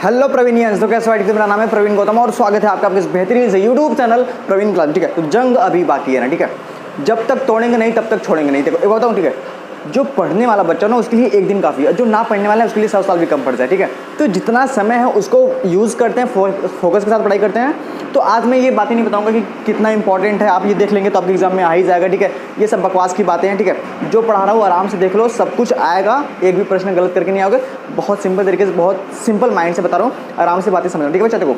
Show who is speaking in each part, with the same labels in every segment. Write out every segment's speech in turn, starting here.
Speaker 1: Hello प्रवीणियंस, तो कैसे हो? मेरा नाम है प्रवीण गौतम और स्वागत है आपका अपने इस बेहतरीन से यूट्यूब चैनल प्रवीण क्लास। ठीक है, तो जंग अभी बाकी है ना। ठीक है, जब तक तोड़ेंगे नहीं तब तक छोड़ेंगे नहीं। देखो एक बताऊँ, ठीक है, जो पढ़ने वाला बच्चा ना उसके लिए एक दिन काफ़ी है, जो ना पढ़ने वाला है उसके लिए 100 साल भी कम पड़ जाए। ठीक है, तो जितना समय है उसको यूज़ करते हैं, फोकस के साथ पढ़ाई करते हैं। तो आज मैं ये बातें नहीं बताऊंगा कि कितना इंपॉर्टेंट है, आप ये देख लेंगे तो आपके एग्जाम में आ ही जाएगा। ठीक है, ये सब बकवास की बातें हैं। ठीक है, जो पढ़ा रहा हूँ आराम से देख लो, सब कुछ आएगा, एक भी प्रश्न गलत करके नहीं आओगे। बहुत सिंपल तरीके से, बहुत सिंपल माइंड से बता रहा हूँ, आराम से बातें समझ लो। ठीक है बच्चा, देखो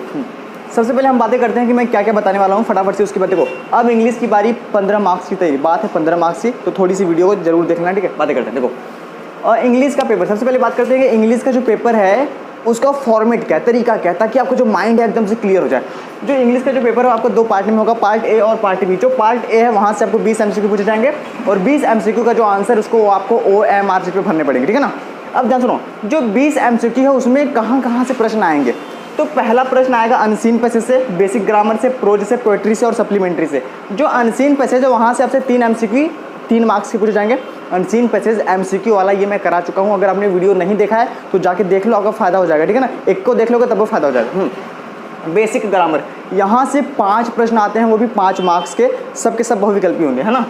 Speaker 1: सबसे पहले हम बातें करते हैं कि मैं क्या क्या बताने वाला हूँ, फटाफट से उसकी बात। देखो अब इंग्लिश की बारी 15 मार्क्स की तैयारी बात है, 15 मार्क्स की, तो थोड़ी सी वीडियो को जरूर देखना। ठीक है, बातें करते हैं। देखो और इंग्लिश का पेपर, सबसे पहले बात करते हैं कि इंग्लिश का जो पेपर है उसका फॉर्मेट क्या है, तरीका क्या है, ताकि आपको जो माइंड है एकदम से क्लियर हो जाए। जो इंग्लिश का जो पेपर है आपको दो पार्ट में होगा, पार्ट ए और पार्ट बी। जो पार्ट ए है वहाँ से आपको 20 MCQ पूछे जाएंगे और 20 MCQ का जो आंसर उसको आपको OMR शीट पे भरने पड़ेंगे। ठीक है ना। अब ध्यान सुनो, जो 20 MCQ है उसमें कहाँ कहाँ से प्रश्न आएंगे। तो पहला प्रश्न आएगा अनसीन पैसेज से, बेसिक ग्रामर से, प्रोज से, पोएट्री से और सप्लीमेंट्री से। जो अनसीन पैसेज है वहाँ से आपसे 3 MCQ 3 मार्क्स के पूछे जाएंगे। अनसीन पैसेज MCQ वाला ये मैं करा चुका हूँ, अगर आपने वीडियो नहीं देखा है तो जाके देख लो, आपका फायदा हो जाएगा। ठीक है ना, एक को देख लोगे तब वो फायदा हो जाएगा। बेसिक ग्रामर, यहाँ से 5 प्रश्न आते हैं, वो भी 5 मार्क्स के, सबके सब बहुविकल्पी होंगे, है ना।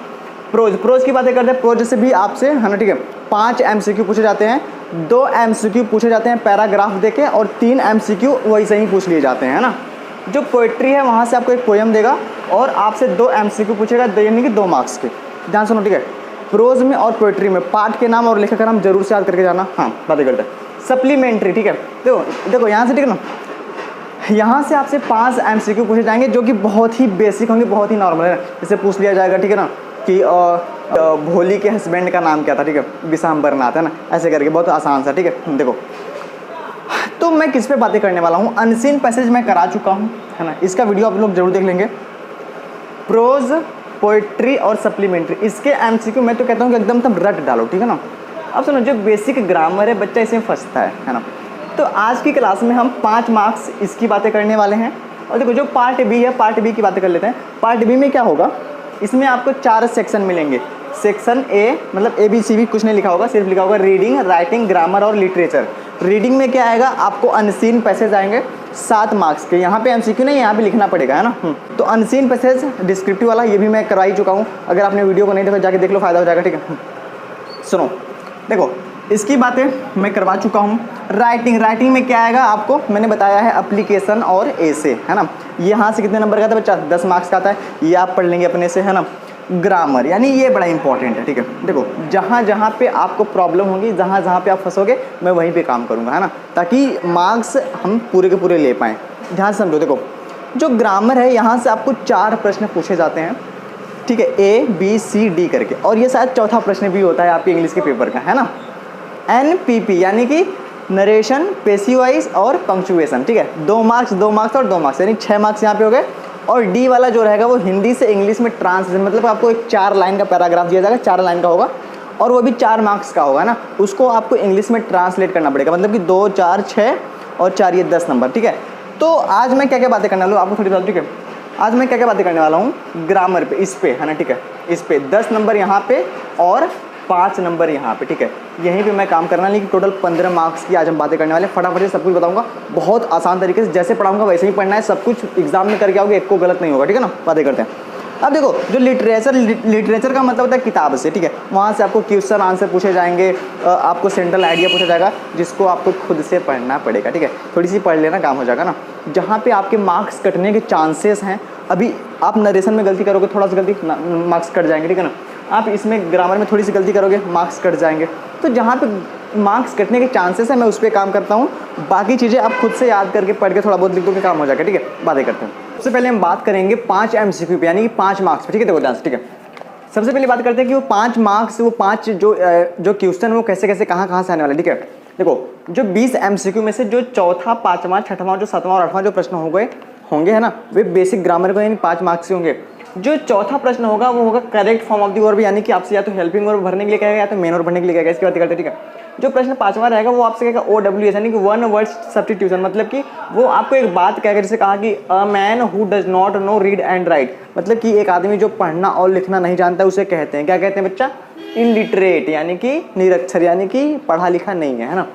Speaker 1: प्रोज की बातें करते हैं, प्रोज से भी आपसे, है ना, ठीक है, 5 MCQ पूछे जाते हैं, 2 MCQ पूछे जाते हैं पैराग्राफ देके और 3 MCQ वैसे ही पूछ लिए जाते हैं, है ना। जो पोएट्री है वहाँ से आपको एक पोएम देगा और आपसे 2 MCQ पूछेगा, यानी कि 2 मार्क्स के। ध्यान सुनो, ठीक है, प्रोज में और पोएट्री में पाठ के नाम और लेखक का नाम जरूर से याद करके जाना। हाँ, बातें करते हैं। सप्लीमेंट्री, ठीक है, देखो यहाँ से, ठीक है ना, यहाँ से आपसे 5 MCQ पूछे जाएंगे जो कि बहुत ही बेसिक होंगे, बहुत ही नॉर्मल है। जैसे पूछ लिया जाएगा, ठीक है ना, कि भोली के हस्बैंड का नाम क्या था। ठीक है, विशाम्बरनाथ, है ना, ऐसे करके बहुत आसान सा। ठीक है, देखो तो मैं किस पे बातें करने वाला हूँ। अनसीन पैसेज मैं करा चुका हूँ, है ना, इसका वीडियो आप लोग जरूर देख लेंगे। प्रोज, पोएट्री और सप्लीमेंट्री, इसके MCQ मैं तो कहता हूँ कि एकदम तुम रट डालो। ठीक है ना। अब सुनो, जो बेसिक ग्रामर है बच्चा इसमें फंसता है ना। तो आज की क्लास में हम 5 मार्क्स इसकी बातें करने वाले हैं। और देखो जो पार्ट बी है, पार्ट बी की बातें कर लेते हैं। पार्ट बी में क्या होगा, इसमें आपको 4 सेक्शन मिलेंगे। सेक्शन ए मतलब ABCD कुछ नहीं लिखा होगा, सिर्फ लिखा होगा रीडिंग, राइटिंग, ग्रामर और लिटरेचर। रीडिंग में क्या आएगा, आपको अनसीन पैसेज आएंगे 7 मार्क्स के। यहाँ पे MCQ नहीं, यहाँ पे लिखना पड़ेगा, है ना। तो अनसीन पैसेज डिस्क्रिप्टिव वाला ये भी मैं करवा ही चुका हूँ, अगर आपने वीडियो को नहीं देखा जाके देख लो, फायदा हो जाएगा। ठीक है, सुनो, देखो इसकी बातें मैं करवा चुका हूँ। राइटिंग में क्या आएगा आपको मैंने बताया है, एप्लीकेशन और ऐसे, है ना। यहाँ से कितने नंबर का था बच्चा, 10 मार्क्स का आता है, ये आप पढ़ लेंगे अपने से, है ना। ग्रामर यानी ये बड़ा इंपॉर्टेंट है। ठीक है, देखो जहाँ पे आपको प्रॉब्लम होगी, जहाँ पे आप फंसोगे, मैं वहीं पे काम करूँगा, है ना, ताकि मार्क्स हम पूरे के पूरे ले पाएँ। ध्यान समझो, देखो जो ग्रामर है यहाँ से आपको 4 प्रश्न पूछे जाते हैं। ठीक है, ABCD करके, और ये शायद चौथा प्रश्न भी होता है आपके इंग्लिश के पेपर का, है ना। NPP यानी कि नरेशन, पेसिव वॉइस और पंक्चुएशन। ठीक है, 2 मार्क्स 2 मार्क्स और 2 मार्क्स, यानी 6 मार्क्स यहाँ पे हो गए। और D वाला जो रहेगा वो हिंदी से इंग्लिश में ट्रांसलेशन, मतलब आपको एक 4 लाइन का पैराग्राफ दिया जाएगा, 4 लाइन का होगा और वो भी 4 मार्क्स का होगा ना। उसको आपको इंग्लिश में ट्रांसलेट करना पड़ेगा, मतलब कि 2, 4, 6 और 4 ये 10 नंबर। ठीक है, तो आज मैं क्या क्या बातें करने वाला हूँ आपको थोड़ी बात। ठीक है, आज मैं क्या क्या बातें करने वाला हूँ ग्रामर पे, इस पे, है ना। ठीक है, इस पे 10 नंबर यहाँ पे और 5 नंबर यहाँ पे। ठीक है, यहीं पे मैं काम करना, लेकिन टोटल 15 मार्क्स की आज हम बातें करने वाले हैं। फटाफट से सब कुछ बताऊंगा, बहुत आसान तरीके से, जैसे पढ़ाऊंगा वैसे ही पढ़ना है, सब कुछ एग्जाम में करके आओगे, एक को गलत नहीं होगा। ठीक है ना, बातें करते हैं। अब देखो जो लिटरेचर का मतलब होता है किताब से। ठीक है, वहाँ से आपको क्वेश्चन आंसर पूछे जाएंगे, आपको सेंट्रल आइडिया पूछा जाएगा, जिसको आपको खुद से पढ़ना पड़ेगा। ठीक है, थोड़ी सी पढ़ लेना, काम हो जाएगा ना। जहाँ पे आपके मार्क्स कटने के चांसेस हैं, अभी आप नरेशन में गलती करोगे, थोड़ा सा गलती, मार्क्स कट जाएंगे। ठीक है ना, आप इसमें ग्रामर में थोड़ी सी गलती करोगे, मार्क्स कट जाएंगे। तो जहाँ पे मार्क्स कटने के चांसेस है, मैं उस पर काम करता हूँ। बाकी चीज़ें आप खुद से याद करके पढ़ के थोड़ा बहुत लिख दो कि काम हो जाएगा। ठीक है, बातें करते हैं। सबसे पहले हम बात करेंगे 5 MCQ पे, यानी कि 5 मार्क्स पे। ठीक है, देखो ध्यान से। ठीक है, सबसे पहले बात करते हैं कि वो 5 मार्क्स, वो 5 जो क्वेश्चन वो कैसे कैसे कहाँ से आने वाले। ठीक है, देखो जो 20 MCQ में से जो चौथा, 5वां, 6वां, जो 7वां और 8वां जो प्रश्न होंगे, है ना, वे बेसिक ग्रामर को यानी 5 मार्क्स से होंगे। जो चौथा प्रश्न होगा वो होगा correct form of the verb, यानी कि आपसे या तो हेल्पिंग वर्ब भरने के लिए कहेगा या तो मेन वर्ब भरने के लिए कहेगा। इसकी बात करते हैं। ठीक है, जो प्रश्न 5वां रहेगा वो आपसे कहेगा OWS, यानी कि वन वर्ड सब्स्टिट्यूशन, मतलब कि वो आपको एक बात कहेगा, जैसे कहा कि a man who does not know read and right, मतलब कि एक आदमी जो पढ़ना और लिखना नहीं जानता उसे कहते हैं, क्या कहते हैं बच्चा, इलिटरेट, यानी कि निरक्षर, यानी कि पढ़ा लिखा नहीं है ना।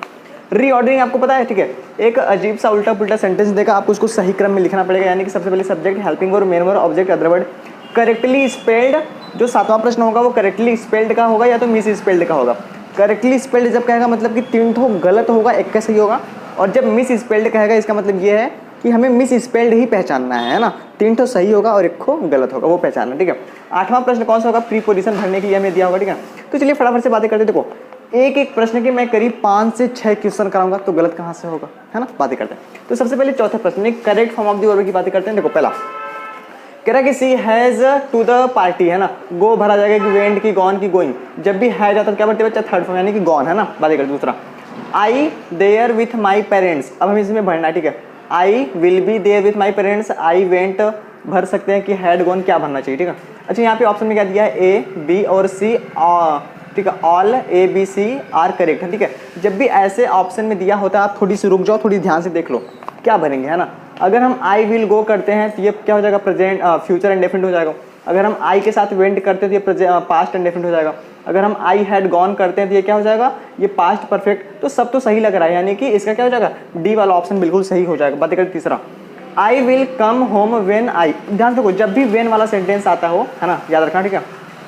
Speaker 1: रीऑर्डरिंग आपको पता है, ठीक है, एक अजीब सा उल्टा पुल्टा सेंटेंस देगा, आपको उसको सही क्रम में लिखना पड़ेगा, यानी कि सबसे पहले subject, helping verb, main verb, object, other word, correctly spelled. जो 7वां प्रश्न होगा वो करेक्टली स्पेल्ड का होगा या तो मिस स्पेल्ड का होगा। करेक्टली स्पेल्ड जब कहेगा मतलब कि 3 ठो गलत होगा, 1 का सही होगा, और जब मिस स्पेल्ड कहेगा इसका मतलब ये है कि हमें मिस स्पेल्ड ही पहचानना है ना, 3 ठो सही होगा और 1 को गलत होगा, वो पहचानना, ठीक है। 8वां प्रश्न कौन सा होगा, प्रीपोजिशन भरने के लिए हमें दिया होगा, ठीक है। तो चलिए फटाफट से बातें करते, देखो एक एक प्रश्न के मैं करीब 5 से 6 क्वेश्चन कराऊंगा, तो गलत कहाँ से होगा, है ना, बातें करते हैं। तो सबसे पहले चौथा प्रश्न, correct form of the verb की बातें करते हैं। देखो पहला कह रहा है कि सी हैज टू द पार्टी, है ना, गो भरा जाएगा कि वेंट की गॉन की गोइंग, जब भी हैज आता है क्या बढ़ते बच्चा, थर्ड फॉर्म यानी कि गॉन, है ना, बातें करते। दूसरा I there with my parents, अब हम इसमें भरना, ठीक है, I will be there with my parents, I went भर सकते हैं कि हैड गॉन क्या भरना चाहिए, ठीक है। अच्छा यहाँ पे ऑप्शन में क्या दिया है, ए बी और सी, ठीक है, all A B C are correct है, ठीक है। जब भी ऐसे ऑप्शन में दिया होता है आप थोड़ी सी रुक जाओ, थोड़ी ध्यान से देख लो क्या भरेंगे, है ना। अगर हम आई विल गो करते हैं तो ये क्या हो जाएगा, प्रेजेंट फ्यूचर इंडेफिनिट हो जाएगा। अगर हम आई के साथ वेंट करते हैं तो ये पास्ट इंडेफिनिट हो जाएगा। अगर हम आई हैड गॉन करते हैं तो ये क्या हो जाएगा, ये पास्ट परफेक्ट। तो सब तो सही लग रहा है, यानी कि इसका क्या हो जाएगा, डी वाला ऑप्शन बिल्कुल सही हो जाएगा। बात करें तीसरा, I will come home when I, ध्यान रखो जब भी व्हेन वाला सेंटेंस आता हो, है ना, याद रखना, ठीक है।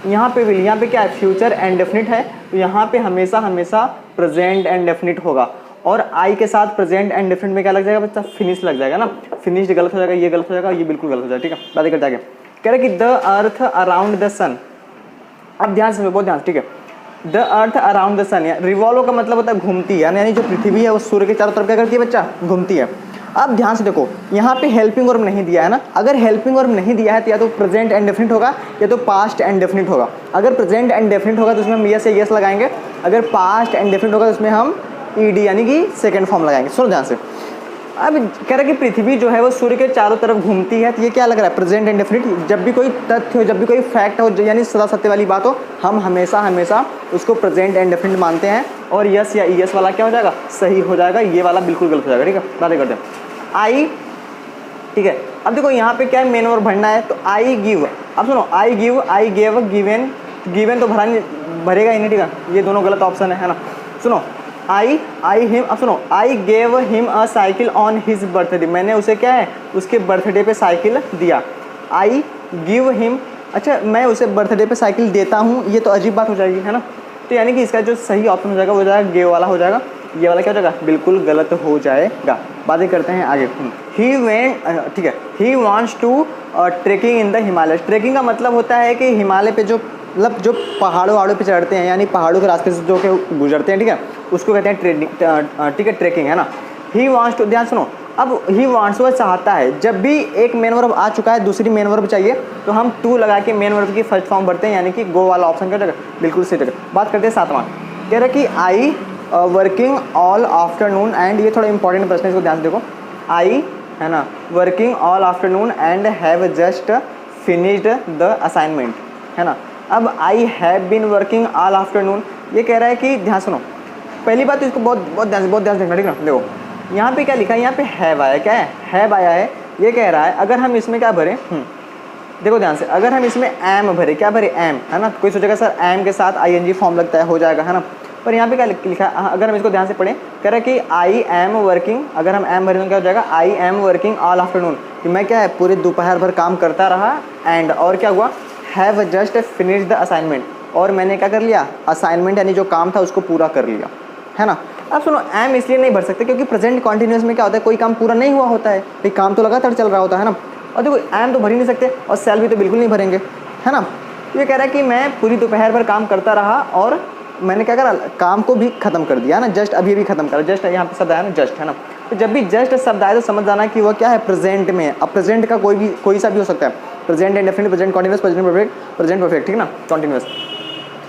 Speaker 1: यहाँ पे विल, यहाँ पे क्या है, फ्यूचर इंडेफिनिट है, तो यहाँ पे हमेशा हमेशा प्रेजेंट इंडेफिनिट होगा। और आई के साथ प्रेजेंट एंड डेफिनेट में क्या लग जाएगा बच्चा, फिनिश लग जाएगा ना, फिनिश्ड गलत हो जाएगा, ये गलत हो जाएगा, ये बिल्कुल गलत हो जाएगा, ठीक है। बात करते आगे, कह रहे कि the earth around the sun, अब ध्यान से, बहुत ध्यान, ठीक है। The earth around the sun, revolve का मतलब होता है घूमती है, यानी जो पृथ्वी है वो सूर्य के चारों तरफ क्या करती है बच्चा, घूमती है। अब ध्यान से देखो यहाँ पे हेल्पिंग वर्ब नहीं दिया है ना, अगर हेल्पिंग वर्ब नहीं दिया है तो या तो प्रेजेंट एंड डेफिनिट होगा या तो पास्ट एंड डेफिनिट होगा। अगर प्रेजेंट एंड डेफिनिट होगा तो उसमें हम यस या यस लगाएंगे, अगर पास्ट एंड डेफिनिट होगा तो उसमें हम ईडी यानी कि सेकंड फॉर्म लगाएंगे। सुनो ध्यान से, अब कह रहा है कि पृथ्वी जो है वो सूर्य के चारों तरफ घूमती है, तो ये क्या लग रहा है, प्रेजेंट एंड डेफिनिट। जब भी कोई तथ्य हो, जब भी कोई फैक्ट हो, यानी सदा सत्य वाली बात हो, हम हमेशा हमेशा उसको प्रेजेंट एंड डेफिनिट मानते हैं, और यस या यस वाला क्या हो जाएगा, सही हो जाएगा, ये वाला बिल्कुल गलत हो जाएगा, ठीक है। बातें करते हैं, आई, ठीक है। अब देखो यहाँ पे क्या है, मेन वर्ब भरना है, तो आई गिव, अब सुनो, I give, I gave, given, given तो भरेगा ही नहीं, ठीक है, ये दोनों गलत ऑप्शन है ना। सुनो, आई हिम, अब सुनो, I gave him a cycle on his birthday, मैंने उसे क्या है, उसके बर्थडे पे साइकिल दिया। आई गिव हिम, अच्छा मैं उसे बर्थडे पे साइकिल देता हूँ, ये तो अजीब बात हो जाएगी, है ना। तो यानी कि इसका जो सही ऑप्शन हो जाएगा वो जाएगा गेव वाला हो जाएगा, ये वाला क्या हो जाएगा, बिल्कुल गलत हो जाएगा। बातें करते हैं आगे, ही वेंट, ठीक है, he wants to trekking in the Himalaya, trekking का मतलब होता है कि हिमालय पे जो मतलब जो पहाड़ों वहाड़ों पे चढ़ते हैं, यानी पहाड़ों के रास्ते से जो के गुजरते हैं, ठीक है, उसको कहते हैं ट्रेकिंग, ठीक है, ट्रेकिंग, है ना। ही वांट्स टू, ध्यान सुनो, अब ही वांट्स वो चाहता है, जब भी एक मेन वर्ब आ चुका है दूसरी मेन वर्ब चाहिए तो हम टू लगा के मेन वर्ब की फर्स्ट फॉर्म भरते हैं, यानी कि गो वाला ऑप्शन क्या जगह बिल्कुल सही जगह। बात करते हैं सातवां, कह रहा है कि I working all afternoon and, ये थोड़ा इंपॉर्टेंट प्रश्न है, इसको ध्यान से देखो, आई, है ना, working all afternoon and have just finished the assignment, है ना। अब I have been working all afternoon, ये कह रहा है कि, ध्यान सुनो, पहली बात तो इसको बहुत ध्यान से देखना, ठीक है। देखो यहाँ पे क्या लिखा है, यहाँ पे हैव आया, क्या है, हैव आया है, ये कह रहा है अगर हम इसमें क्या भरें, देखो ध्यान से, अगर हम इसमें एम भरे, क्या भरे, एम, है ना, कोई सोचेगा सर एम के साथ आईएनजी फॉर्म लगता है, हो जाएगा, है ना, पर यहाँ पे क्या लिखा है, अगर हम इसको ध्यान से पढ़ें, कह रहा है कि आई एम वर्किंग, अगर हम एम भरें तो क्या हो जाएगा, I am working all afternoon, कि मैं क्या है पूरे दोपहर भर काम करता रहा, एंड और क्या हुआ, have just finish the assignment, और मैंने क्या कर लिया, असाइनमेंट यानी जो काम था उसको पूरा कर लिया, है ना। अब सुनो, एम इसलिए नहीं भर सकते क्योंकि प्रेजेंट कॉन्टिन्यूस में क्या होता है, कोई काम पूरा नहीं हुआ होता है, भाई काम तो लगातार चल रहा होता है ना। और देखो एम तो भर ही नहीं सकते, और सेल भी तो बिल्कुल नहीं भरेंगे, है ना। ये कह रहा है कि मैं पूरी दोपहर भर काम करता रहा और मैंने क्या करा, काम को भी खत्म कर दिया, है ना, जस्ट अभी भी खत्म करा, जस्ट यहाँ पे शब्द आया ना, जस्ट, है ना। तो जब भी जस्ट शब्द आए तो समझ जाना कि वह क्या है, प्रेजेंट में है। अब प्रेजेंट का कोई सा भी हो सकता है, present indefinite, present continuous, present perfect, ठीक है ना, कॉन्टिन्यूस।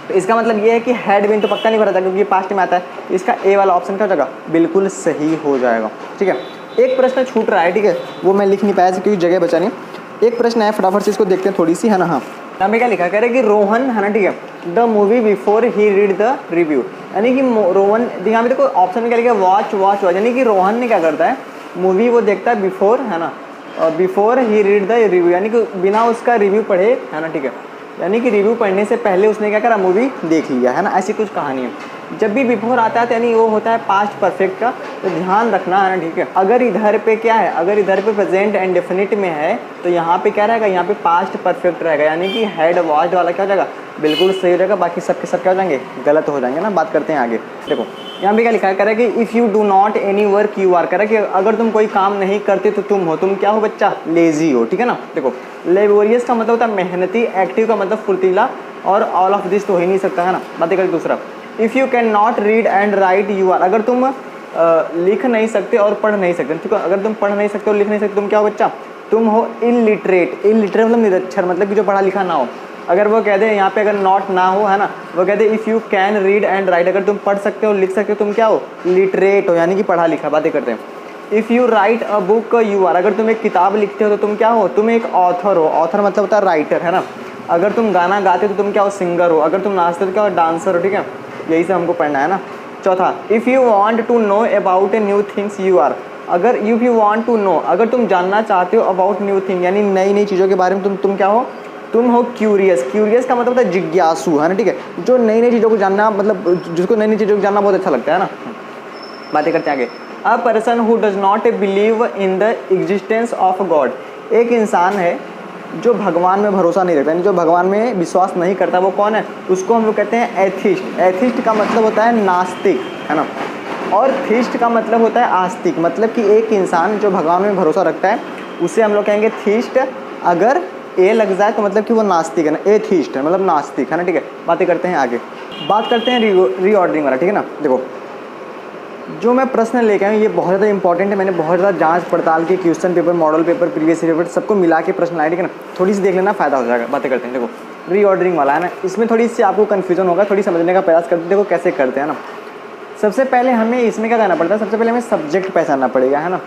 Speaker 1: तो इसका मतलब ये है कि हैड बीन तो पक्का नहीं भरा था क्योंकि पास्ट में आता है, इसका ए वाला ऑप्शन क्या हो जाएगा, बिल्कुल सही हो जाएगा, ठीक है। एक प्रश्न छूट रहा है, ठीक है, वो मैं लिख नहीं पाया क्योंकि जगह बचा नहीं। एक प्रश्न है, फटाफट से इसको देखते हैं थोड़ी सी, है ना। हाँ, हमें क्या लिखा, कह रहे कि रोहन, है ना, ठीक है, the movie before he read the review, यानी कि रोहन, यहाँ पे देखो ऑप्शन में क्या लिखा, वॉच, यानी कि रोहन ने क्या करता है, मूवी वो देखता है बिफोर, है ना, before he read the review, यानी कि बिना उसका रिव्यू पढ़े, है ना, ठीक है, यानी कि रिव्यू पढ़ने से पहले उसने क्या करा, मूवी देख लिया, है ना, ऐसी कुछ कहानी है। जब भी बिफोर आता है तो यानी वो होता है पास्ट परफेक्ट का, तो ध्यान रखना है ना, ठीक है। अगर इधर पे क्या है, अगर इधर पे प्रेजेंट एंड डेफिनिट में है तो यहाँ पे क्या रहेगा, यहाँ पे पास्ट परफेक्ट रहेगा, यानी कि हैड वॉच्ड वाला क्या हो जाएगा, बिल्कुल सही हो जाएगा। बाकी सबके सब क्या हो जाएंगे, गलत हो जाएंगे ना। बात करते हैं आगे। देखो यहाँ पे क्या लिखा है, कह रहा है कि if you do not any work you are, कह रहा है कि अगर तुम कोई काम नहीं करते तो तुम हो, तुम क्या हो बच्चा, लेजी हो, ठीक है ना। देखो लेबोरियस का मतलब होता है मेहनती, एक्टिव का मतलब फुर्तीला, और ऑल ऑफ दिस तो हो ही नहीं सकता है ना। बातें करें दूसरा, if you can not read and write you are, अगर तुम लिख नहीं सकते और पढ़ नहीं सकते, ठीक है, अगर तुम पढ़ नहीं सकते और लिख नहीं सकते तुम क्या हो बच्चा, तुम हो इलिटरेट। इलिटरेट मतलब निरक्षर, मतलब कि जो पढ़ा लिखा ना हो। अगर वो कह दे यहाँ पे अगर नॉट ना हो है ना, वो कह दे if you can read and write, अगर तुम पढ़ सकते हो लिख सकते हो तुम क्या हो, लिटरेट हो, यानी कि पढ़ा लिखा। बातें करते हैं, if you write a book you are, अगर तुम एक किताब लिखते हो तो तुम क्या हो, तुम एक ऑथर हो। ऑथर मतलब होता है राइटर, है ना। अगर तुम गाना गाते हो तो तुम क्या हो, सिंगर हो। अगर तुम नाचते हो तो क्या हो, डांसर हो, ठीक है। यही सब हमको पढ़ना है ना। चौथा, if you want to know about a new things you are, अगर if you want to know, अगर तुम जानना चाहते हो अबाउट न्यू थिंग, यानी नई नई चीज़ों के बारे में तुम क्या हो, तुम हो क्यूरियस। क्यूरियस का मतलब होता है जिज्ञासु, है ना, ठीक है। जो नई नई चीज़ों को जानना, मतलब जिसको नई नई चीज़ों को जानना बहुत अच्छा लगता है ना। बातें करते हैं आगे। A person who does not believe in the existence of God, एक इंसान है जो भगवान में भरोसा नहीं रखता, यानी जो भगवान में विश्वास नहीं करता, वो कौन है, उसको हम लोग कहते हैं एथिस्ट। एथिस्ट का मतलब होता है नास्तिक, है ना, और थीस्ट का मतलब होता है आस्तिक। मतलब कि एक इंसान जो भगवान में भरोसा रखता है उसे हम लोग कहेंगे थीस्ट। अगर ए लग जाए तो मतलब कि वो नास्तिक है ना, एथिस्ट है मतलब नास्तिक, है ना, ठीक है। बातें करते हैं आगे। बात करते हैं रीऑर्डरिंग वाला, ठीक है ना। देखो जो मैं प्रश्न लेके आया हूँ ये बहुत ज़्यादा इंपॉर्टेंट है। मैंने बहुत ज़्यादा जांच पड़ताल की, question paper, model paper, previous paper सबको मिला के प्रश्न लाए, ठीक है ना। थोड़ी सी देख लेना, फ़ायदा हो जाएगा। बातें करते हैं। देखो रीऑर्डरिंग वाला है ना, इसमें थोड़ी सी आपको कन्फ्यूजन होगा, थोड़ी समझने का प्रयास करते, देखो कैसे करते हैं ना। सबसे पहले हमें इसमें क्या करना पड़ता है, सबसे पहले हमें सब्जेक्ट पहचानना पड़ेगा, है ना।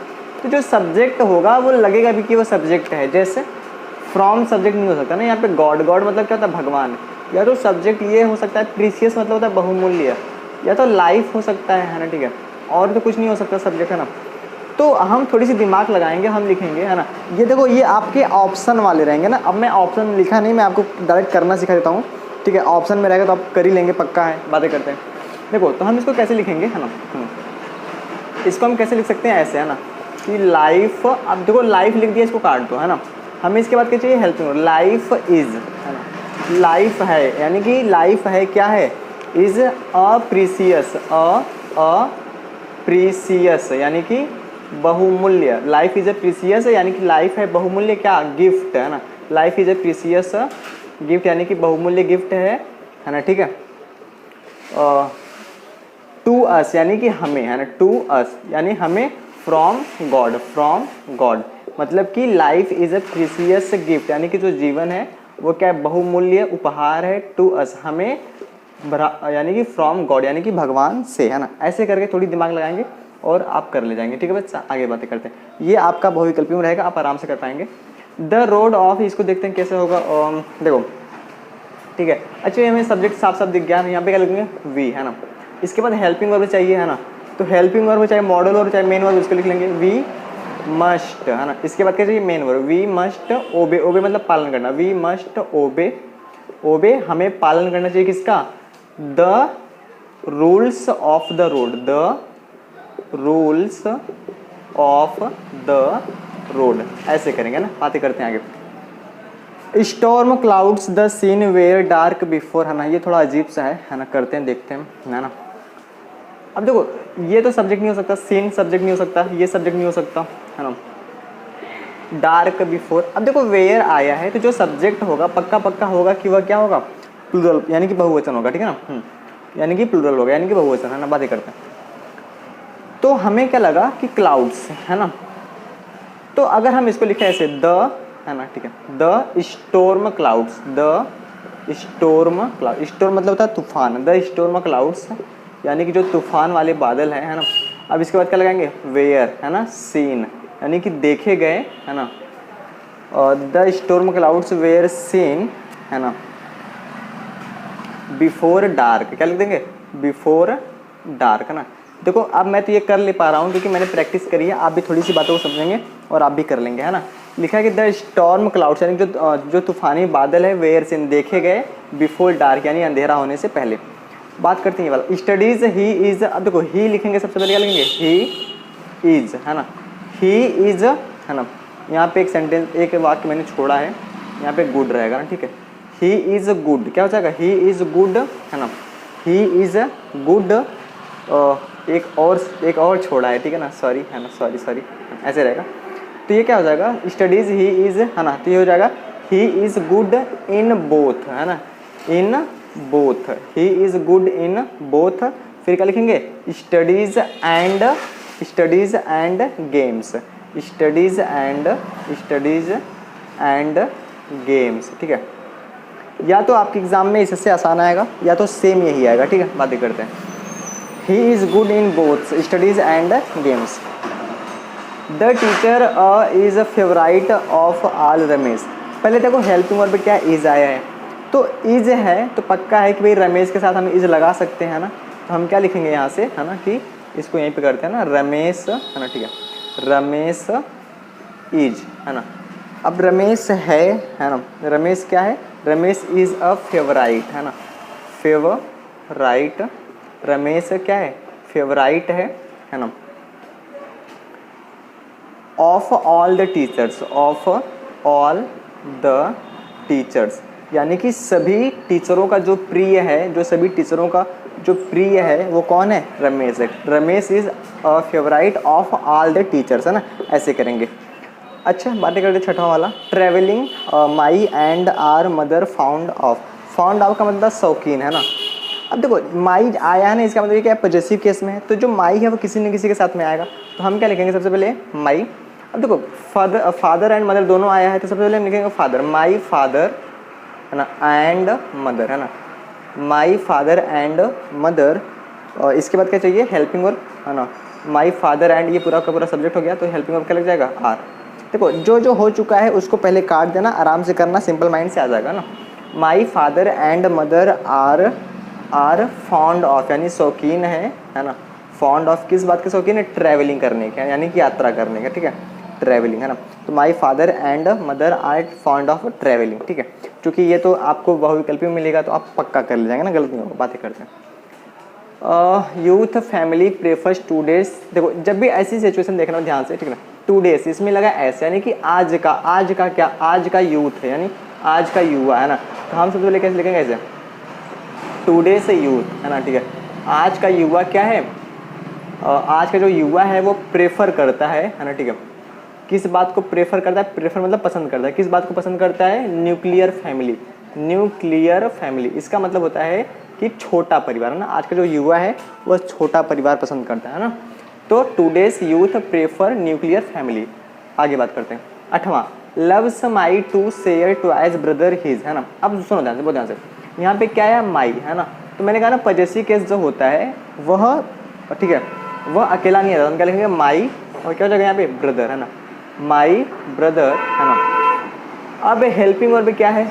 Speaker 1: तो जो सब्जेक्ट होगा वो लगेगा भी कि वो सब्जेक्ट है। जैसे फ्रॉम सब्जेक्ट नहीं हो सकता ना, यहाँ पे गॉड, गॉड मतलब क्या होता है, भगवान। या तो सब्जेक्ट ये हो सकता है प्रीसियस, मतलब होता है बहुमूल्य, या तो लाइफ हो सकता है ना, ठीक है। और तो कुछ नहीं हो सकता सब्जेक्ट, है ना। तो हम थोड़ी सी दिमाग लगाएंगे, हम लिखेंगे, है ना। ये देखो ये आपके ऑप्शन वाले रहेंगे ना। अब मैं ऑप्शन लिखा नहीं, मैं आपको डायरेक्ट करना सिखा देता हूँ, ठीक है। ऑप्शन में रहेगा तो आप कर ही लेंगे, पक्का है। बातें करते हैं। देखो तो हम इसको कैसे लिखेंगे, है ना। इसको हम कैसे लिख सकते हैं, ऐसे, है ना, कि लाइफ। अब देखो लाइफ लिख दिया, इसको काट दो, है ना। हमें इसके बाद क्या चाहिए, हेल्पिंग। लाइफ इज़, है ना, लाइफ है, यानी कि लाइफ है क्या है, is a precious, a precious यानी कि बहुमूल्य। लाइफ इज़ ए प्रीसियस यानी कि लाइफ है बहुमूल्य, क्या, गिफ्ट, है ना। Life is a precious gift यानी कि बहुमूल्य गिफ्ट है ना, ठीक है। टू अस यानी कि हमें, है ना, टू अस यानी हमें, फ्रॉम गॉड, फ्रॉम गॉड मतलब कि life is a precious gift यानी कि जो जीवन है वो क्या है, बहुमूल्य उपहार है, टू अस हमें, यानी कि फ्रॉम गॉड यानी कि भगवान से, है ना। ऐसे करके थोड़ी दिमाग लगाएंगे और आप कर ले जाएंगे, ठीक है बच्चा। आगे बातें करते हैं। ये आपका बहुविकल्पी में रहेगा, आप आराम से कर पाएंगे। द रोड ऑफ, इसको देखते हैं कैसे होगा। देखो ठीक है, अच्छा हमें सब्जेक्ट साफ साफ दिख गया, यहाँ पे क्या लिखेंगे, वी, है ना। इसके बाद हेल्पिंग वर्ब चाहिए, है ना। तो हेल्पिंग वर्ब चाहे मॉडल वर्ब चाहे मेन वर्ब, उसको लिख लेंगे वी मस्ट, है ना। इसके बाद क्या चाहिए, मेन वर्ब, वी मस्ट ओबे। ओबे मतलब पालन करना, वी मस्ट ओबे। ओबे हमें पालन करना चाहिए किसका, the rules of the road, the rules of the road. ऐसे करेंगे ना। बातें करते हैं आगे। Storm clouds the seen were dark before, है ना। ये थोड़ा अजीब सा है ना, करते हैं देखते हैं, है ना। अब देखो ये तो सब्जेक्ट नहीं हो सकता, सीन सब्जेक्ट नहीं हो सकता, ये सब्जेक्ट नहीं हो सकता, है ना। डार्क बिफोर, अब देखो वेयर आया है तो जो सब्जेक्ट होगा पक्का पक्का होगा कि वह क्या होगा, प्लूरल यानी कि बहुवचन होगा, ठीक है ना। यानी कि प्लूरल होगा यानी कि बहुवचन, है ना। बातें करते हैं। तो हमें क्या लगा कि क्लाउड्स, है ना। तो अगर हम इसको लिखें ऐसे, द, है ना, ठीक है, the storm clouds, the storm cloud, storm मतलब होता है तूफान, द स्टॉर्म क्लाउड्स यानी कि जो तूफान वाले बादल है ना। अब इसके बाद क्या लगाएंगे, वेयर, है ना, सीन यानी कि देखे गए, है ना। The storm clouds were seen, है ना, बिफोर डार्क, क्या लिख देंगे, बिफोर डार्क, है ना। देखो अब मैं तो ये कर ले पा रहा हूँ क्योंकि मैंने प्रैक्टिस करी है, आप भी थोड़ी सी बातों को समझेंगे और आप भी कर लेंगे, है ना। लिखा है कि द स्टॉर्म क्लाउड्स यानी जो तूफानी बादल है, वेयर सीन देखे गए, बिफोर डार्क यानी अंधेरा होने से पहले। बात करते हैं ये वाला स्टडीज ही इज, अब देखो ही लिखेंगे सबसे पहले क्या लिखेंगे, ही इज, है ना, ही इज, है ना, यहाँ पे एक सेंटेंस एक वाक्य मैंने छोड़ा है, यहाँ पे गुड रहेगा ना, ठीक है, ही इज गुड, क्या हो जाएगा, ही इज गुड, है ना, ही इज गुड, एक और छोड़ा है, ठीक है ना, सॉरी, है ना, सॉरी ऐसे रहेगा। तो ये क्या हो जाएगा, स्टडीज ही इज, है ना, तो ये हो जाएगा he is good in both, है ना, in both, he is good in both. फिर क्या लिखेंगे, studies and games, studies and games, ठीक है। या तो आपके एग्जाम में इससे आसान आएगा या तो सेम यही आएगा, ठीक है। बातें करते हैं, he is good in both studies and games. The teacher is a favourite of all Ramesh. पहले देखो हेल्पिंग वर्ब पे क्या इज आया है, तो इज है तो पक्का है कि भाई रमेश के साथ हम इज लगा सकते हैं ना, तो हम क्या लिखेंगे यहाँ से, है ना, कि इसको यहीं पे करते हैं ना, रमेश, है ना, ठीक है, रमेश इज, है ना। अब रमेश है ना, रमेश क्या है, रमेश इज अ फेवराइट, है ना, फेवराइट, रमेश क्या है, फेवराइट है ना, of all the teachers, of all the teachers, यानी कि सभी टीचरों का जो प्रिय है, जो सभी टीचरों का जो प्रिय है वो कौन है, रमेश है। Ramesh is a favourite of all the teachers, है ना, ऐसे करेंगे। अच्छा बातें करते छठा वाला, travelling my and are mother found of. Found of का मतलब शौकीन, है ना। अब देखो माई आया है ना, इसका मतलब ये क्या है, पॉजेसिव केस में है, तो जो माई है वो किसी न किसी के साथ में आएगा, तो हम क्या लिखेंगे सबसे पहले, माई। अब देखो फादर एंड मदर दोनों आया है, तो सबसे पहले हम लिखेंगे फादर, माई फादर, है ना, एंड मदर, है ना, माई फादर एंड मदर। इसके बाद क्या चाहिए, हेल्पिंग वर्ब, है ना, माई फादर एंड, ये पूरा का पूरा सब्जेक्ट हो गया, तो हेल्पिंग वर्ब क्या लग जाएगा, आर। देखो जो हो चुका है उसको पहले काट देना, आराम से करना, सिंपल माइंड से आ जाएगा ना। My father and mother are fond of, यानी शौकीन है ना। फॉन्ड ऑफ किस बात के शौकीन है, ट्रैवलिंग करने के, यानी कि यात्रा करने का, ठीक है, ट्रैवलिंग, है ना। तो my father and mother are fond of travelling, ठीक है। क्योंकि ये तो आपको बहुविकल्पी में मिलेगा तो आप पक्का कर ले जाएंगे ना, गलत नहीं होगा। बातें करते हैं, यूथ फैमिली प्रेफर 2 days। देखो जब भी ऐसी सिचुएशन देखना ध्यान से, ठीक है ना, 2 days इसमें लगा ऐसे, यानी कि आज का क्या, आज का यूथ है, यानी आज का युवा, है ना। तो हम सबसे पहले कैसे लिखेंगे, ऐसे 2 days यूथ, है ना, ठीक है। आज का युवा क्या है, आज का जो युवा है वो प्रेफर करता है ना, ठीक है। किस बात को प्रेफर करता है, प्रेफर मतलब पसंद करता है, किस बात को पसंद करता है, न्यूक्लियर फैमिली, न्यूक्लियर फैमिली। इसका मतलब होता है कि छोटा परिवार, है ना। आज का जो युवा है वह छोटा परिवार पसंद करता है ना। तो 2 days youth prefer nuclear family. आगे बात करते हैं, 8वां, loves my to share twice brother his, है ना। अब सुनो ध्यान से, बहुत ध्यान से, यहाँ पे क्या है, माई, है ना। तो मैंने कहा ना पॉजेसिव केस जो होता है वह, ठीक है, वह अकेला नहीं रहता, हम क्या लिखेंगे, माई, और क्या हो जाएगा यहाँ पे, ब्रदर, है ना, माई ब्रदर, है ना। अब हेल्पिंग वर्ब क्या है,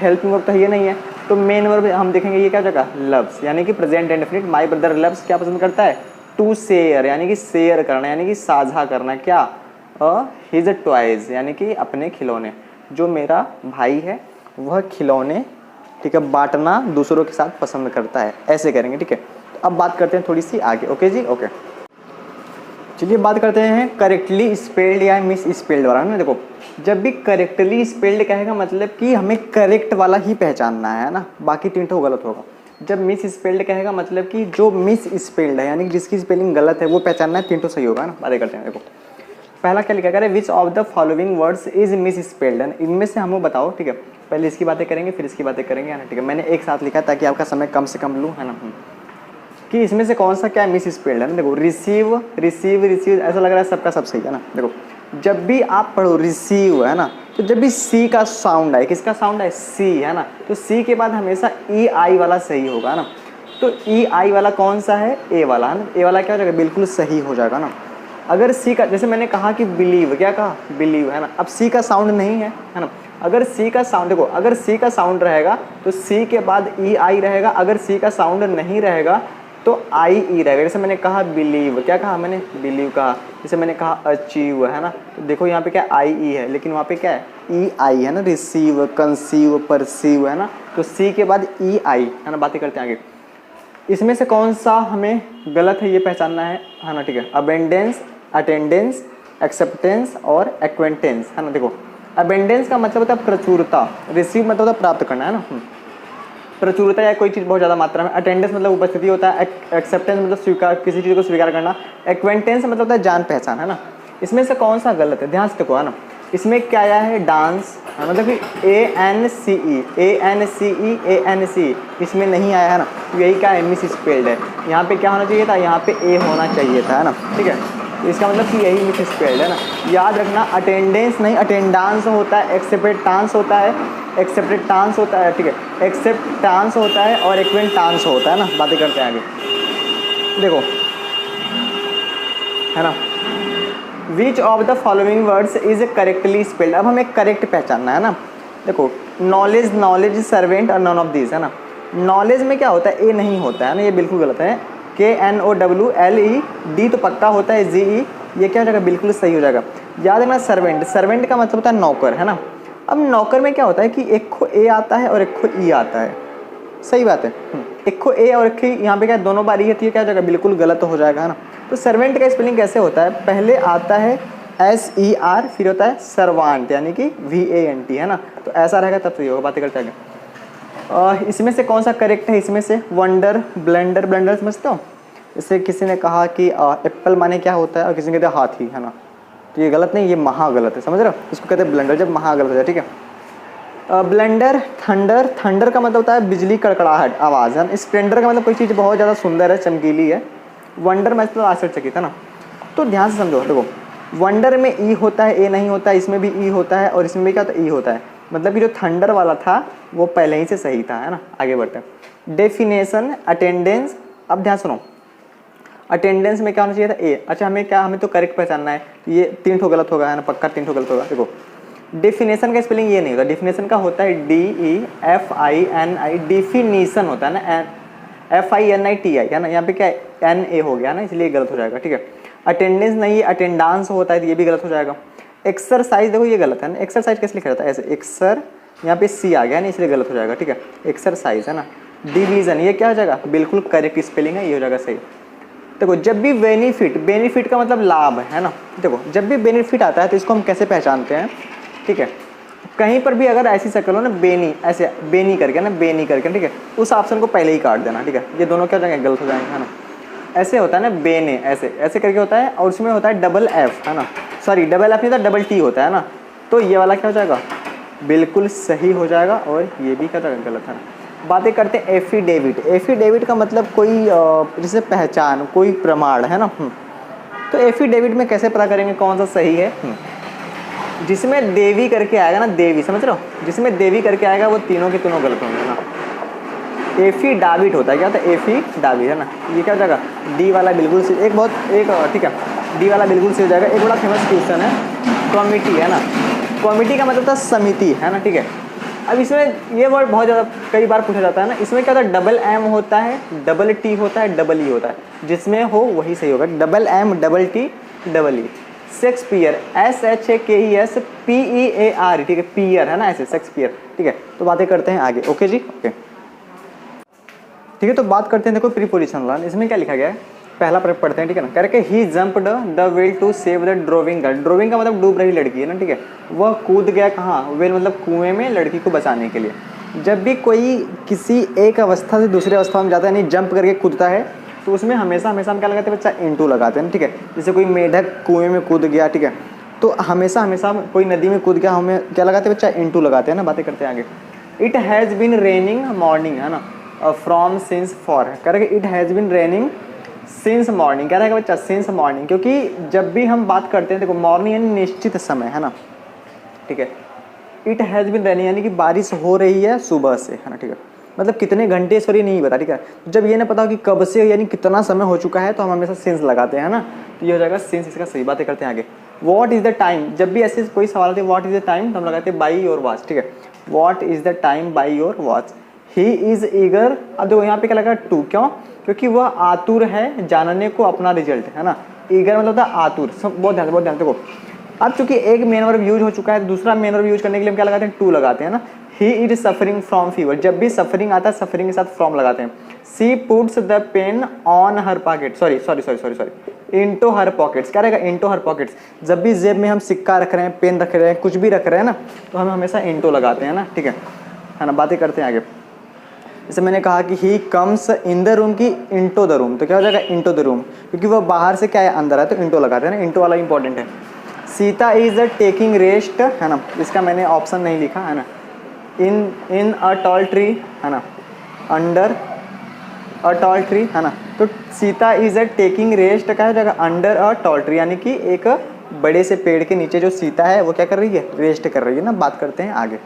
Speaker 1: हेल्पिंग वर्ब तो ये नहीं है, तो मेन वर्ब हम देखेंगे ये क्या हो जाएगा, लव्स, यानी कि present indefinite. My brother loves क्या पसंद करता है, टू शेयर, यानी कि शेयर करना, यानी कि साझा करना, क्या, हिज टॉयज, यानी कि अपने खिलौने। जो मेरा भाई है वह खिलौने, ठीक है, बांटना दूसरों के साथ पसंद करता है, ऐसे करेंगे, ठीक है। तो अब बात करते हैं थोड़ी सी आगे, ओके जी, ओके। चलिए बात करते हैं करेक्टली स्पेल्ड या मिस स्पेल्ड वाला ना। देखो जब भी करेक्टली स्पेल्ड कहेगा मतलब कि हमें करेक्ट वाला ही पहचानना है ना, बाकी 3 ठो गलत होगा। जब मिस स्पेल्ड कहेगा मतलब कि जो मिस स्पेल्ड है, यानी कि जिसकी स्पेलिंग गलत है वो पहचानना है, 3 ठो सही होगा ना। बातें करते हैं, देखो पहला क्या लिखा है, which of the following words is miss spelled, इनमें से हमें बताओ, ठीक है। पहले इसकी बातें करेंगे फिर इसकी बातें करेंगे, है ना, ठीक है। मैंने एक साथ लिखा ताकि आपका समय कम से कम लूँ, है ना, कि इसमें से कौन सा क्या मिस स्पेल्ड है ना। देखो रिसीव रिसीव रिसीव, ऐसा लग रहा है सबका सब सही है ना। देखो जब भी आप पढ़ो रिसीव, है ना, तो जब भी सी का साउंड है, किसका साउंड है, सी, है ना, तो सी के बाद हमेशा ई आई वाला सही होगा ना। तो ई आई वाला कौन सा है, ए वाला, है ना। ए वाला क्या हो जाएगा, बिल्कुल सही हो जाएगा ना। अगर सी का, जैसे मैंने कहा कि बिलीव, क्या कहा, बिलीव, है ना। अब सी का साउंड नहीं है ना। अगर सी का साउंड, देखो अगर सी का साउंड रहेगा तो सी के बाद ई आई रहेगा, अगर सी का साउंड नहीं रहेगा तो आई ई रहेगा। जैसे मैंने कहा बिलीव, क्या कहा मैंने, बिलीव कहा। जैसे मैंने कहा अचीव, है ना, तो देखो यहाँ पे क्या आई ई है, लेकिन वहाँ पे क्या है, ई आई, है ना। रिसीव, कंसीव, परसीव, है ना, तो सी के बाद ई आई, है ना। बातें करते हैं आगे। इसमें से कौन सा हमें गलत है ये पहचानना है ना, ठीक है। अबेंडेंस, अटेंडेंस, एक्सेप्टेंस और एक्वेंटेंस, है ना। देखो अबेंडेंस का मतलब होता है प्रचुरता, रिसीव मतलब होता है प्राप्त करना, है ना। प्रचुरता या कोई चीज़ बहुत ज़्यादा मात्रा में, अटेंडेंस मतलब उपस्थिति होता है, एक्सेप्टेंस मतलब स्वीकार, किसी चीज़ को स्वीकार करना, एक्वेंटेंस मतलब होता है जान पहचान, है ना। इसमें से कौन सा गलत है, ध्यान से देखो, है ना। इसमें क्या आया है, डांस, मतलब कि ANCE, ANCE, ANCE, इसमें नहीं आया, है ना। यही क्या है, मिस स्पेल्ड है। यहाँ पे क्या होना चाहिए था, यहाँ पे A होना चाहिए था, है ना, ठीक है। इसका मतलब कि यही मिस स्पेल्ड है ना। याद रखना, अटेंडेंस नहीं अटेंडांस होता है, एक्सेप्टेंस होता है, एक्सेप्टेंस होता है, ठीक है, एक्सेप्टेंस होता है और एक्वेंटेंस होता है ना। बातें करते हैं आगे, देखो, है ना। Which of the following words is correctly spelled, अब हमें करेक्ट पहचानना है ना। देखो नॉलेज, नॉलेज, सर्वेंट और नॉन ऑफ दिस, है ना। नॉलेज में क्या होता है, ए नहीं होता है ना, ये बिल्कुल गलत है। KNOWLED तो पक्का होता है, GE ये क्या हो जाएगा, बिल्कुल सही हो जाएगा। याद रखना सर्वेंट, सर्वेंट का मतलब होता है नौकर, है ना। अब नौकर में क्या होता है कि एक को ए आता है और एक को ई आता है, सही बात है। एक को ए और एक को यहाँ पे क्या दोनों बार ई होती है, क्या हो जाएगा, बिल्कुल गलत हो जाएगा, है ना। तो सर्वेंट का स्पेलिंग कैसे होता है, पहले आता है SER, फिर होता है सर्वांट यानी कि VANT, है ना। तो ऐसा रहेगा तब सही होगा। बातें करते हैं इसमें से कौन सा करेक्ट है, इसमें से वंडर, ब्लेंडर, ब्लेंडर समझते हो। इससे किसी ने कहा कि एप्पल माने क्या होता है और किसी ने कहते हैं हाथी, है ना। तो ये गलत नहीं, ये महा गलत है, समझ रहे हो। इसको कहते हैं ब्लेंडर जब महा गलत हो जाए, ठीक है। ब्लेंडर, थंडर, थंडर का मतलब होता है बिजली कड़कड़ाहट आवाज़, है। स्प्लेंडर का मतलब कोई चीज़ बहुत ज़्यादा सुंदर है, चमकीली है। वंडर मतलब आश्चर्यचकित, है ना। तो ध्यान से समझो, देखो वंडर में ई होता है, ए नहीं होता है, इसमें भी ई होता है और इसमें भी क्या होता है, ई होता है। मतलब कि जो थंडर वाला था वो पहले ही से सही था, है ना। आगे बढ़ते हैं, डेफिनेशन, अटेंडेंस। अब ध्यान सुनो, अटेंडेंस में क्या होना चाहिए था, ए। अच्छा हमें क्या, हमें तो करेक्ट पहचानना है, ये 3 ठो गलत होगा, है ना, पक्का 3 ठो गलत होगा। देखो डेफिनेशन का स्पेलिंग ये नहीं होता, डेफिनेशन का होता है DEFINI, डिफिनीशन होता है ना, FINITI, है ना। यहाँ पे क्या है, NA हो गया ना, इसलिए गलत हो जाएगा, ठीक है। अटेंडेंस नहीं, अटेंडांस होता है, तो ये भी गलत हो जाएगा। एक्सरसाइज, देखो ये गलत है ना, एक्सरसाइज कैसे लिखा जाता है, ऐसे एक्सर, यहाँ पे C आ गया ना, इसलिए गलत हो जाएगा, ठीक है। एक्सरसाइज, है ना। डिवीजन, ये क्या हो जाएगा, बिल्कुल करेक्ट स्पेलिंग है, ये हो जाएगा सही। देखो जब भी बेनिफिट, बेनिफिट का मतलब लाभ है ना। देखो जब भी बेनिफिट आता है तो इसको हम कैसे पहचानते हैं, ठीक है। कहीं पर भी अगर ऐसी शक्ल हो ना, बेनी, ऐसे बेनी करके ना, बेनी करके, ठीक है, उस ऑप्शन को पहले ही काट देना, ठीक है। ये दोनों क्या हो जाएंगे, गलत हो जाएंगे, है ना। ऐसे होता है ना, बेने, ऐसे ऐसे करके होता है और उसमें होता है डबल F, है ना। सॉरी डबल F नहीं होता, डबल T होता है ना। तो ये वाला क्या हो जाएगा, बिल्कुल सही हो जाएगा और ये भी क्या हो जाएगा, गलत, है ना। बातें करते हैं एफिडेविट। एफिडेविट का मतलब कोई जैसे पहचान, कोई प्रमाण, है ना। तो एफिडेविट में कैसे पता करेंगे कौन सा सही है, जिसमें देवी करके आएगा ना, देवी, समझ रहे हो, जिसमें देवी करके आएगा वो तीनों के तीनों गलत होंगे ना। एफिडाविट होता है, क्या होता है, एफिडाविट, है ना। ये क्या हो जाएगा, डी वाला बिल्कुल से, एक बहुत एक, ठीक है, डी वाला बिल्कुल से हो जाएगा। एक बड़ा फेमस क्वेश्चन है कमिटी, है ना। कमिटी का मतलब था समिति, है ना, ठीक है। अब इसमें ये वर्ड बहुत ज़्यादा कई बार पूछा जाता है ना। इसमें क्या होता है, डबल M होता है, डबल T होता है, डबल E होता है, जिसमें हो वही सही होगा। Double M, double T, double E। Shakespeare, SHEKSPEAR, ठीक है, पियर, है ना, ऐसे शेक्सपियर, ठीक है। तो बातें करते हैं आगे, ओके जी, ओके, ठीक है। तो बात करते हैं, देखो प्रीपोजिशन लाइन, इसमें क्या लिखा गया है, पहला पढ़ते हैं, ठीक है ना। करके ही jumped the well to save the drowning girl. Drowning का मतलब डूब रही लड़की, है ना, ठीक है। वह कूद गया कहाँ, वेल मतलब कुएं में लड़की को बचाने के लिए। जब भी कोई किसी एक अवस्था से दूसरी अवस्था में जाता है, यानी जंप करके कूदता है, तो उसमें हमेशा हमेशा हम क्या लगाते हैं, बच्चा इंटू लगाते हैं, ठीक है। जैसे कोई मेढक कुएं में कूद गया, ठीक है, तो हमेशा हमेशा कोई नदी में कूद गया, हमें क्या लगाते हैं, बच्चा इंटू लगाते हैं ना। बातें करते हैं आगे। It has been raining morning, है ना, फ्रॉम सिंस फॉर, करके it has been raining since morning, क्या रहेगा बच्चा, सिंस मॉर्निंग, क्योंकि जब भी हम बात करते हैं, देखो मॉर्निंग यानी निश्चित समय, है ना, ठीक है। इट हैज़ बिन रेनिंग यानी कि बारिश हो रही है सुबह से, है ना, ठीक है। मतलब कितने घंटे, सॉरी नहीं बता, ठीक है। जब ये ना पता हो कि कब से यानी कितना समय हो चुका है, तो हम हमेशा सिंस लगाते हैं ना, तो ये हो जाएगा सिंस, इसका सही। बातें करते हैं आगे। व्हाट इज़ द टाइम, जब भी ऐसे कोई सवाल आते हैं व्हाट इज़ द टाइम, तो हम लगाते हैं बाई योर वॉच, ठीक है। What is the time by your watch. He is eager, अब देखो यहाँ पे क्या लगा, टू, क्यों, क्योंकि वह आतुर है जानने को अपना रिजल्ट, है ना। ईगर मतलब था आतुर, सब बहुत ध्यान देखो। अब चूंकि एक मेन वर्ब यूज हो चुका है, दूसरा मेन वर्ब यूज करने के लिए हम क्या लगाते हैं, टू लगाते हैं ना। He is suffering from fever, जब भी सफरिंग आता है सफरिंग के साथ फ्रॉम लगाते हैं। She puts the pen on her pocket, sorry into her pockets. क्या रहेगा? Into her pockets. जब भी जेब में हम सिक्का रख रहे हैं, पेन रख रहे हैं, कुछ भी रख रहे हैं ना, तो हम हमेशा इनटू लगाते हैं ना, ठीक है ना। बातें करते हैं आगे। जैसे मैंने कहा कि he comes in the room की इनटू द रूम, तो क्या हो जाएगा? इनटू द रूम, क्योंकि वो बाहर से क्या है अंदर है, तो इनटू लगाते हैं ना, इनटू वाला इंपॉर्टेंट है। सीता इज टेकिंग रेस्ट, है ना, इसका मैंने ऑप्शन नहीं लिखा है ना। इन अ टॉल ट्री, है ना, अंडर अ टॉल ट्री, है ना। तो सीता इज टेकिंग रेस्ट क्या हो जाएगा? अंडर अ टॉल ट्री, यानी कि एक बड़े से पेड़ के नीचे जो सीता है वो क्या कर रही है? रेस्ट कर रही है ना। बात करते हैं आगे।